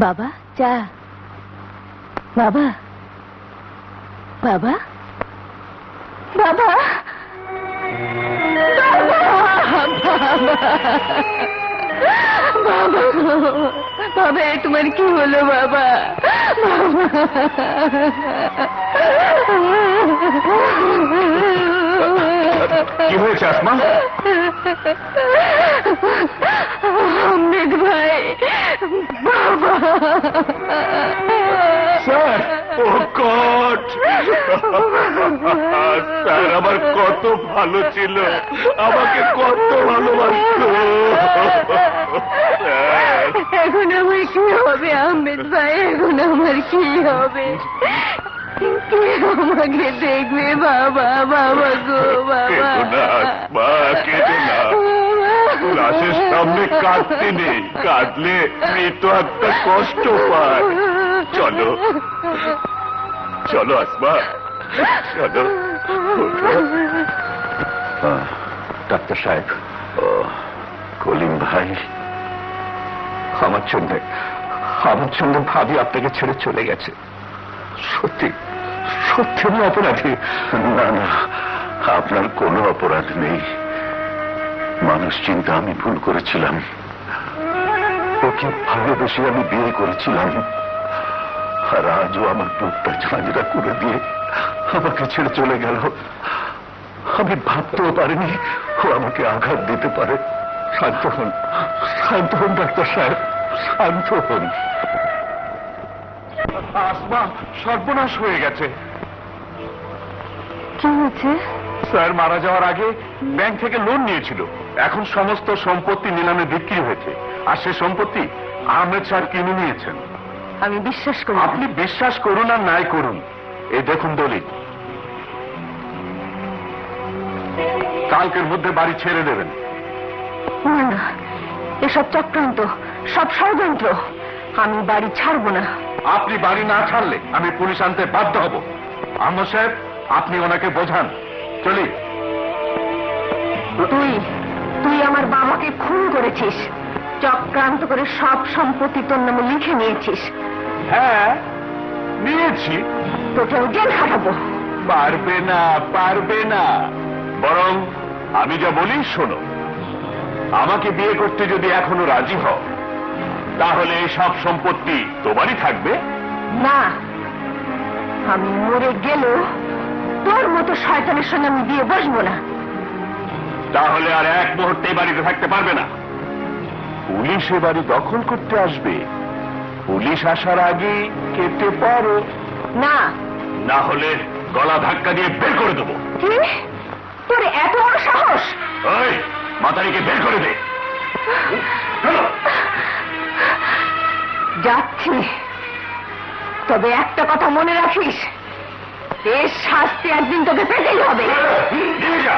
বাবা চা। বাবা বাবা বাবা বাবা বাবা তোমার কি হলো বাবা? কি হয়েছে আসমা? আহমেদ ভাই বাবা। স্যার, ও গড, স্যার আমার কত ভালো ছিল, আমাকে কত ভালোবাসতো। এখন আমার কি হবে আহমেদ ভাই? এখন আমার কি হবে? কে আমাকে দেখবে বাবা? বাবা গো বাবা। কেঁদো না, লাশের সামনে কাঁদতে নেই, কাঁদলে মৃত আত্মা কষ্ট পায়। চলো চলো আসমা, চলো। ডাক্তার সাহেব, কলিম ভাই আমার জন্য ভাবি আপনাকে ছেড়ে চলে গেছে। সত্যি সত্যি আমি অপরাধী? না না, আপনার কোনো অপরাধ নেই। মানুষ চিন্তা আমি ভুল করেছিলাম, ওকে ভালোবেসে আমি বিয়ে করেছিলাম, আর আজও আমার বুকটা ঝাঁঝরা করে দিয়ে আমাকে ছেড়ে চলে গেল। আমি ভাবতেও পারিনি ও আমাকে আঘাত দিতে পারে। শান্ত হন, শান্ত হন ডাক্তার সাহেব, শান্ত হন। আসমা, সর্বনাশ হয়ে গেছে। কি হয়েছে? স্যার মারা যাওয়ার আগে ব্যাংক থেকে লোন নিয়েছিল, এখন সমস্ত সম্পত্তি নিলামে বিক্রি হয়েছে, আর সে সম্পত্তি আহমেদ স্যার কিনে নিয়েছেন। আমি বিশ্বাস করি। আপনি বিশ্বাস করুন আর নাই করুন, এই দেখুন দলিল। কালকের মধ্যে বাড়ি ছেড়ে দেবেন। না না, এসব চক্রান্ত, সব ষড়যন্ত্র। আমি বাড়ি ছাড়বো না। আপনি বাড়ি না ছাড়লে আমি পুলিশ আনতে বাধ্য হব। আহমদ সাহেব, আপনি ওনাকে বোঝান। চলি। তুই আমার বাবাকে খুন করেছিস, চক্রান্ত করে সব সম্পত্তি তোর নামে লিখে নিয়েছিস। হ্যাঁ নিয়েছি। তোকে জেল খাটাবো। পারবে না, পারবে না। বরং আমি যা বলি শোনো, আমাকে বিয়ে করতে যদি এখনো রাজি হও, তাহলে এই সব সম্পত্তি তোমারই থাকবে। না, আমি মরে গেলেও তোর মতো শয়তানের সঙ্গে আমি বিয়ে বসবো না। তাহলে আর এক মুহূর্তে বাড়িতে থাকতে পারবে না। পুলিশ এ বাড়ি দখল করতে আসবে, পুলিশ আসার আগে কেটে পারো। না, না হলে গলা ধাক্কা দিয়ে বের করে দেবো। কি? তোর এত বড় সাহস? ওই মাতারিকে বের করে দে। চলো। যাচ্ছি, তবে একটা কথা মনে রাখিস, এর শাস্তি একদিন তোকে পেতেই হবে। নিয়ে যা।